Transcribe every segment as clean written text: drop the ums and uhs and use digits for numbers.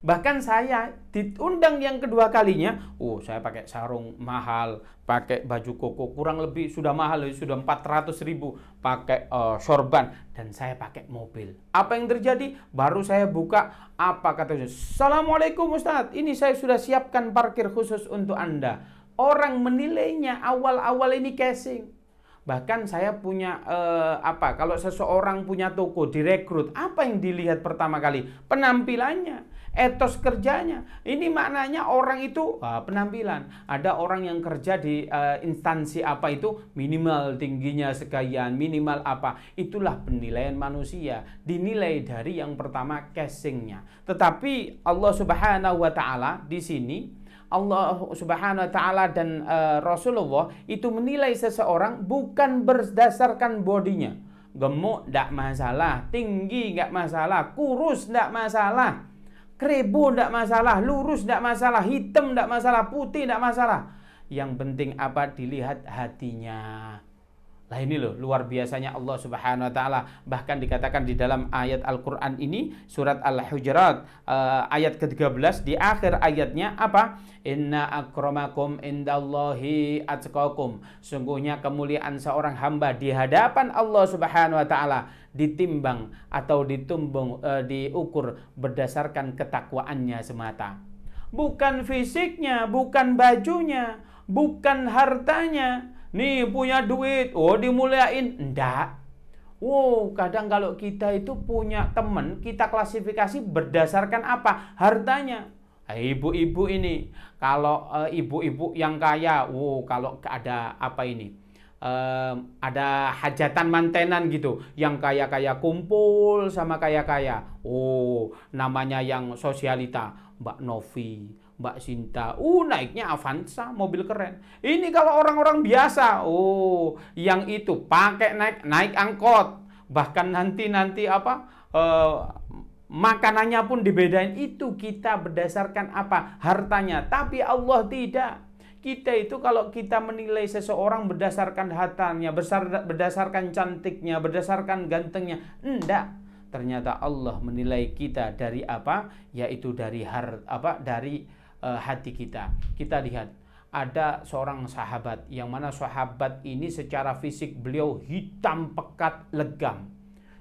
Bahkan saya diundang yang kedua kalinya, saya pakai sarung mahal, pakai baju koko kurang lebih sudah mahal, sudah 400.000, pakai sorban, dan saya pakai mobil. Apa yang terjadi? Baru saya buka, apa katanya? Assalamualaikum Ustadz, ini saya sudah siapkan parkir khusus untuk Anda. Orang menilainya awal-awal ini casing. Bahkan saya punya kalau seseorang punya toko direkrut, apa yang dilihat pertama kali? Penampilannya, etos kerjanya. Ini maknanya orang itu penampilan. Ada orang yang kerja di instansi apa itu minimal tingginya sekian, minimal apa. Itulah penilaian manusia. Dinilai dari yang pertama casingnya. Tetapi Allah Subhanahu wa taala di sini, Allah Subhanahu wa taala dan Rasulullah itu menilai seseorang bukan berdasarkan bodinya. Gemuk tidak masalah, tinggi tidak masalah, kurus tidak masalah, keribu tidak masalah, lurus tidak masalah, hitam tidak masalah, putih tidak masalah. Yang penting apa? Dilihat hatinya. Lah ini loh luar biasanya Allah Subhanahu wa taala. Bahkan dikatakan di dalam ayat Al-Qur'an ini, surat Al-Hujurat ayat ke-13, di akhir ayatnya apa? Inna akramakum indallahi atqakum. Sungguhnya kemuliaan seorang hamba di hadapan Allah Subhanahu wa taala ditimbang atau diukur berdasarkan ketakwaannya semata. Bukan fisiknya, bukan bajunya, bukan hartanya. Nih punya duit, dimuliain. Enggak. Kadang kalau kita itu punya teman, kita klasifikasi berdasarkan apa? Hartanya. Ibu-ibu ini, kalau ibu-ibu yang kaya, kalau ada apa ini? Ada hajatan mantenan gitu, yang kaya-kaya kumpul sama kaya-kaya. Namanya yang sosialita, Mbak Novi, Mbak Sinta, naiknya Avanza, mobil keren. Ini kalau orang-orang biasa, yang itu pakai naik angkot, bahkan nanti apa makanannya pun dibedain. Itu kita berdasarkan apa? Hartanya. Tapi Allah tidak. Kita itu kalau kita menilai seseorang berdasarkan hartanya, berdasarkan cantiknya, berdasarkan gantengnya, enggak. Ternyata Allah menilai kita dari apa? Yaitu dari hati kita. Kita lihat ada seorang sahabat, yang mana sahabat ini secara fisik beliau hitam pekat legam.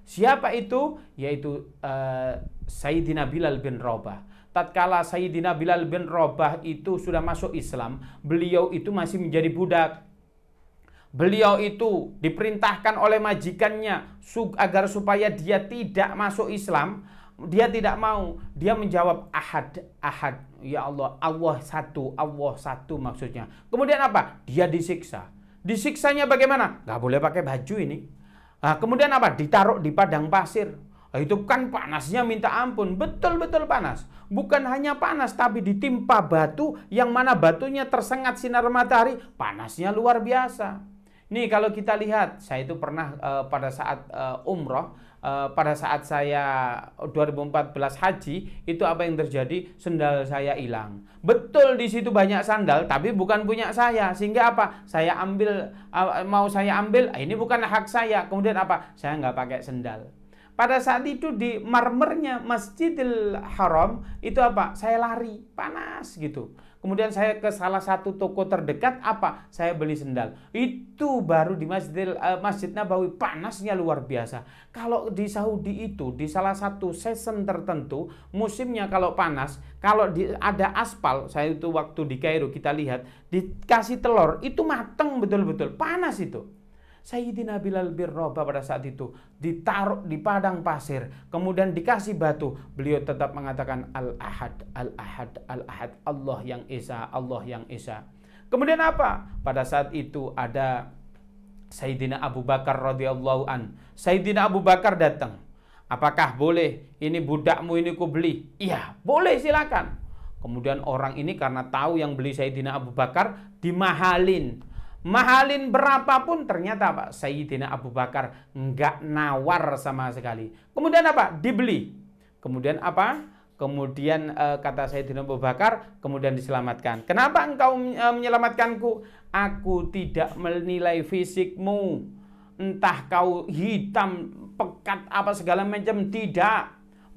Siapa itu? Yaitu Sayyidina Bilal bin Rabah. Tatkala Sayyidina Bilal bin Rabah itu sudah masuk Islam, beliau itu masih menjadi budak. Beliau itu diperintahkan oleh majikannya agar supaya dia tidak masuk Islam. Dia tidak mau. Dia menjawab ahad, ahad. Ya Allah, Allah satu maksudnya. Kemudian apa? Dia disiksa. Disiksanya bagaimana? Gak boleh pakai baju ini. Kemudian apa? Ditaruh di padang pasir. Itu kan panasnya minta ampun. Betul-betul panas. Bukan hanya panas, tapi ditimpa batu, yang mana batunya tersengat sinar matahari. Panasnya luar biasa. Nih kalau kita lihat, saya itu pernah pada saat umroh, pada saat saya 2014 haji, itu apa yang terjadi? Sendal saya hilang. Betul di situ banyak sandal, tapi bukan punya saya. Sehingga apa? Saya ambil, ini bukan hak saya. Kemudian apa? Saya nggak pakai sendal. Pada saat itu di marmernya Masjidil Haram, itu apa? Saya lari, panas gitu. Kemudian saya ke salah satu toko terdekat, apa? Saya beli sendal. Itu baru di Masjid Nabawi, panasnya luar biasa. Kalau di Saudi itu, di salah satu season tertentu, musimnya kalau panas, kalau ada aspal, saya itu waktu di Kairo kita lihat, dikasih telur, itu mateng betul-betul, panas itu. Sayyidina Bilal bin Rabah pada saat itu ditaruh di padang pasir, kemudian dikasih batu. Beliau tetap mengatakan Al-Ahad, Al-Ahad, Al-Ahad, Allah yang Esa, Allah yang Esa. Kemudian apa? Pada saat itu ada Sayyidina Abu Bakar radhiyallahu an. Sayyidina Abu Bakar datang. Apakah boleh ini budakmu ini ku beli? Iya, boleh, silakan. Kemudian orang ini karena tahu yang beli Sayyidina Abu Bakar, dimahalin. Mahalin berapapun, ternyata Pak Sayyidina Abu Bakar nggak nawar sama sekali. Kemudian apa? Dibeli. Kemudian apa? Kemudian kata Sayyidina Abu Bakar, kemudian diselamatkan. Kenapa engkau menyelamatkanku? Aku tidak menilai fisikmu. Entah kau hitam, pekat, apa segala macam. Tidak.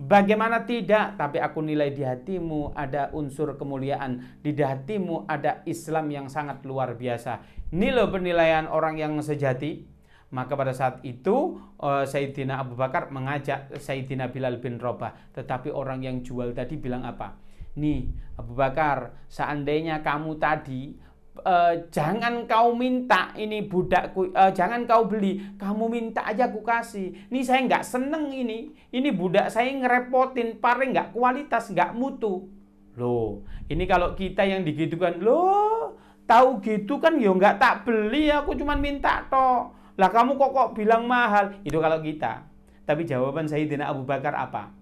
Bagaimana tidak? Tapi aku nilai di hatimu ada unsur kemuliaan. Di hatimu ada Islam yang sangat luar biasa. Ini loh penilaian orang yang sejati. Maka pada saat itu Sayyidina Abu Bakar mengajak Sayyidina Bilal bin Rabah. Tetapi orang yang jual tadi bilang apa? Nih Abu Bakar, seandainya kamu tadi jangan kau minta ini budakku, jangan kau beli, kamu minta aja aku kasih. Ini saya nggak seneng ini budak saya ngerepotin, paling nggak kualitas, nggak mutu. Loh, ini kalau kita yang digitukan, loh tahu gitu kan ya nggak tak beli, aku cuma minta toh. Lah kamu kok bilang mahal? Itu kalau kita. Tapi jawaban Sayyidina Abu Bakar apa?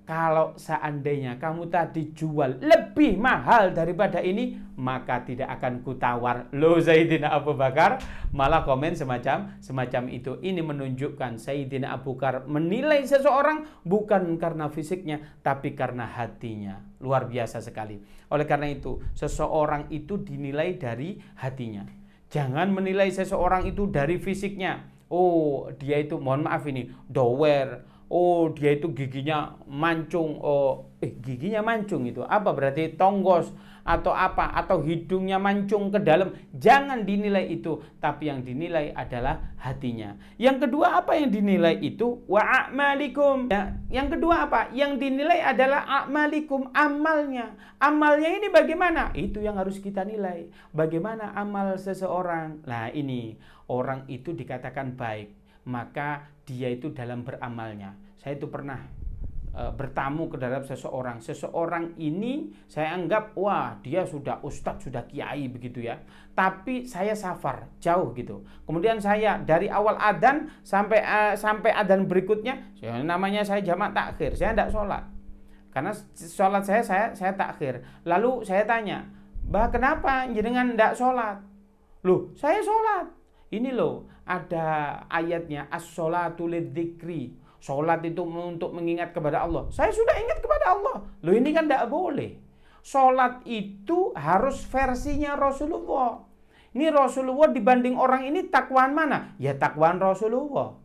Kalau seandainya kamu tadi jual lebih mahal daripada ini, maka tidak akan kutawar. Loh, Sayyidina Abu Bakar malah komen semacam itu. Ini menunjukkan Sayyidina Abu Bakar menilai seseorang bukan karena fisiknya, tapi karena hatinya. Luar biasa sekali. Oleh karena itu, seseorang itu dinilai dari hatinya. Jangan menilai seseorang itu dari fisiknya. Oh, dia itu, mohon maaf ini, dower. Oh, dia itu giginya mancung. Oh, giginya mancung itu apa berarti? Tonggos atau apa? Atau hidungnya mancung ke dalam. Jangan dinilai itu, tapi yang dinilai adalah hatinya. Yang kedua apa yang dinilai itu? Wa a'malikum. Ya, yang kedua apa? Yang dinilai adalah a'malikum, amalnya. Amalnya ini bagaimana? Itu yang harus kita nilai. Bagaimana amal seseorang? Nah, ini orang itu dikatakan baik, maka dia itu dalam beramalnya. Saya itu pernah bertamu ke dalam seseorang ini saya anggap wah dia sudah ustadz, sudah kiai begitu ya, tapi saya safar jauh gitu. Kemudian saya dari awal adzan sampai adzan berikutnya, namanya saya jamak takhir, saya tidak sholat karena sholat saya takhir. Lalu saya tanya, bah kenapa jenengan tidak sholat? Loh, saya sholat. Ini loh ada ayatnya, as-sholatu lidzikri. Sholat itu untuk mengingat kepada Allah. Saya sudah ingat kepada Allah. Loh, ini kan tidak boleh. Sholat itu harus versinya Rasulullah. Ini Rasulullah dibanding orang ini takwaan mana? Ya takwaan Rasulullah.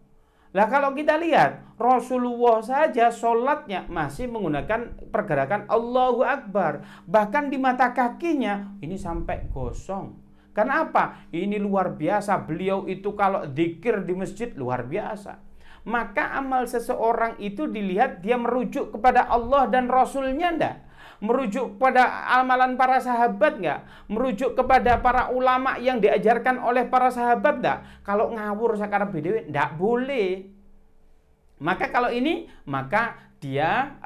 Lah kalau kita lihat Rasulullah saja sholatnya masih menggunakan pergerakan Allahu Akbar. Bahkan di mata kakinya ini sampai gosong. Karena apa? Ini luar biasa. Beliau itu kalau dzikir di masjid luar biasa. Maka amal seseorang itu dilihat dia merujuk kepada Allah dan Rasulnya enggak? Merujuk kepada amalan para sahabat enggak? Merujuk kepada para ulama yang diajarkan oleh para sahabat enggak? Kalau ngawur sakar BDW enggak boleh. Maka kalau ini, maka dia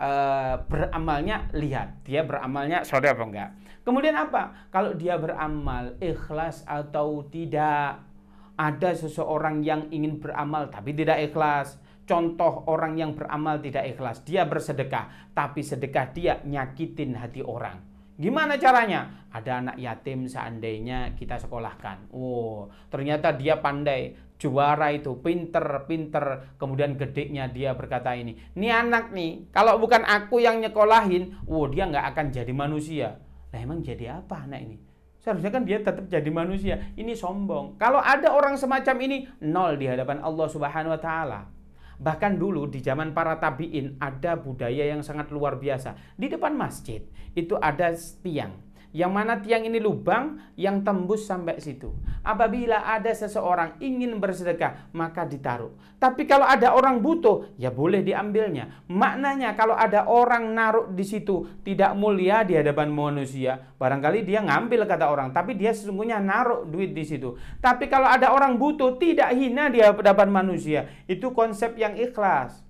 beramalnya lihat. Dia beramalnya saudara apa enggak? Kemudian apa? Kalau dia beramal ikhlas atau tidak. Ada seseorang yang ingin beramal tapi tidak ikhlas. Contoh orang yang beramal tidak ikhlas. Dia bersedekah, tapi sedekah dia nyakitin hati orang. Gimana caranya? Ada anak yatim seandainya kita sekolahkan. Oh, ternyata dia pandai, juara itu, pinter. Kemudian gedenya dia berkata ini anak nih, kalau bukan aku yang nyekolahin, dia nggak akan jadi manusia. Nah, emang jadi apa anak ini? Seharusnya kan dia tetap jadi manusia. Ini sombong. Kalau ada orang semacam ini, nol di hadapan Allah Subhanahu wa Ta'ala. Bahkan dulu di zaman para tabi'in ada budaya yang sangat luar biasa. Di depan masjid itu ada tiang. Yang mana tiang ini lubang yang tembus sampai situ. Apabila ada seseorang ingin bersedekah, maka ditaruh. Tapi kalau ada orang butuh, ya boleh diambilnya. Maknanya kalau ada orang naruh di situ tidak mulia di hadapan manusia, barangkali dia ngambil kata orang, tapi dia sesungguhnya naruh duit di situ. Tapi kalau ada orang butuh, tidak hina di hadapan manusia. Itu konsep yang ikhlas.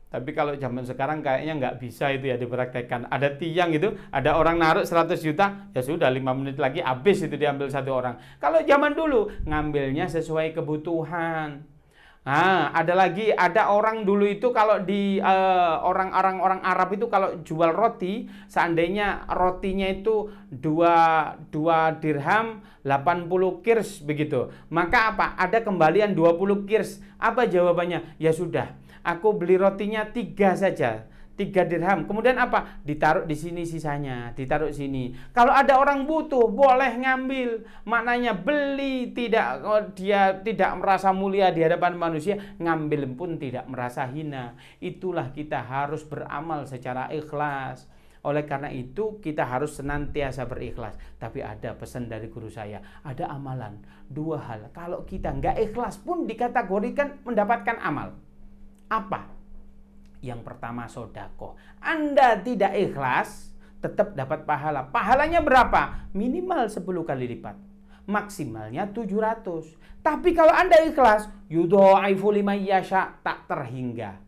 Tapi kalau zaman sekarang kayaknya nggak bisa itu ya dipraktekkan. Ada tiang itu, ada orang naruh 100 juta, ya sudah 5 menit lagi habis itu diambil satu orang. Kalau zaman dulu ngambilnya sesuai kebutuhan. Nah, ada orang dulu itu kalau di orang Arab itu kalau jual roti, seandainya rotinya itu 2 dirham 80 kirs begitu. Maka apa? Ada kembalian 20 kirs. Apa jawabannya? Ya sudah, aku beli rotinya 3 saja. 3 dirham. Kemudian apa? Ditaruh di sini sisanya, ditaruh sini. Kalau ada orang butuh, boleh ngambil. Maknanya beli, dia tidak merasa mulia di hadapan manusia, ngambil pun tidak merasa hina. Itulah kita harus beramal secara ikhlas. Oleh karena itu kita harus senantiasa berikhlas. Tapi ada pesan dari guru saya, ada amalan 2 hal. Kalau kita nggak ikhlas pun dikategorikan mendapatkan amal. Apa? Yang pertama sodako. Anda tidak ikhlas, tetap dapat pahala. Pahalanya berapa? Minimal 10 kali lipat. Maksimalnya 700. Tapi kalau Anda ikhlas, yudhaifu liman yasha, tak terhingga.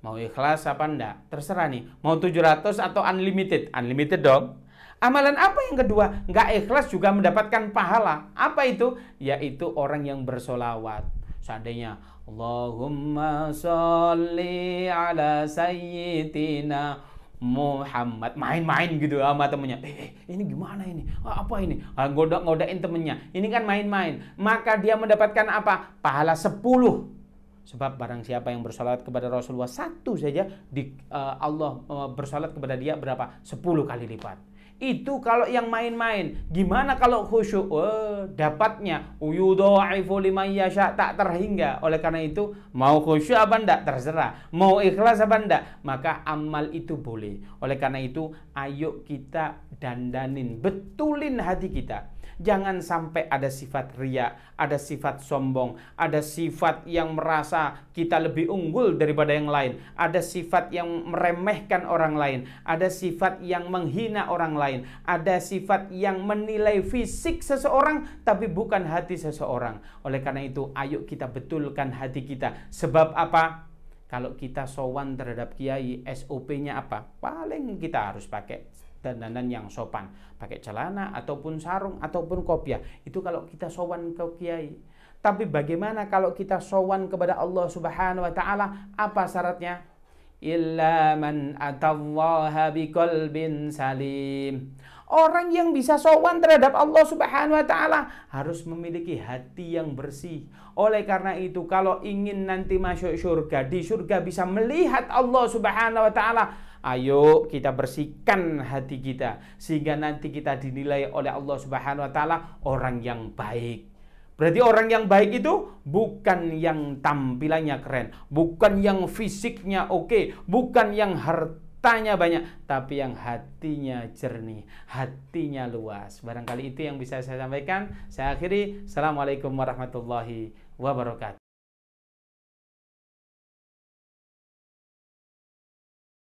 Mau ikhlas apa enggak? Terserah nih. Mau 700 atau unlimited? Unlimited dong. Amalan apa yang kedua? Nggak ikhlas juga mendapatkan pahala. Apa itu? Yaitu orang yang bersolawat. Seandainya Allahumma sholli ala sayyidina Muhammad, main-main gitu sama temennya. Ini gimana ini? Apa ini? Ngodain temennya. Ini kan main-main. Maka dia mendapatkan apa? Pahala 10. Sebab barang siapa yang bersalat kepada Rasulullah 1 saja, Allah bersalat kepada dia berapa? 10 kali lipat. Itu kalau yang main-main. Gimana kalau khusyuk? Dapatnya yudhaifu liman yasha, tak terhingga. Oleh karena itu, mau khusyuk apa enggak? Terserah. Mau ikhlas apa enggak? Maka amal itu boleh. Oleh karena itu, ayo kita dandanin, betulin hati kita. Jangan sampai ada sifat riya, ada sifat sombong, ada sifat yang merasa kita lebih unggul daripada yang lain, ada sifat yang meremehkan orang lain, ada sifat yang menghina orang lain, ada sifat yang menilai fisik seseorang tapi bukan hati seseorang. Oleh karena itu, ayo kita betulkan hati kita. Sebab apa? Kalau kita sowan terhadap kiai, SOP-nya apa? Paling kita harus pakai dandanan yang sopan, pakai celana ataupun sarung ataupun kopiah. Itu kalau kita sowan ke kiai. Tapi bagaimana kalau kita sowan kepada Allah Subhanahu wa taala? Apa syaratnya? Illa man atallaha biqalbin salim. Orang yang bisa sowan terhadap Allah Subhanahu wa taala harus memiliki hati yang bersih. Oleh karena itu, kalau ingin nanti masuk surga, di surga bisa melihat Allah Subhanahu wa taala, ayo kita bersihkan hati kita sehingga nanti kita dinilai oleh Allah Subhanahu wa taala orang yang baik. Berarti orang yang baik itu bukan yang tampilannya keren, bukan yang fisiknya oke, bukan yang hartanya banyak, tapi yang hatinya jernih, hatinya luas. Barangkali itu yang bisa saya sampaikan. Saya akhiri. Assalamualaikum warahmatullahi wabarakatuh.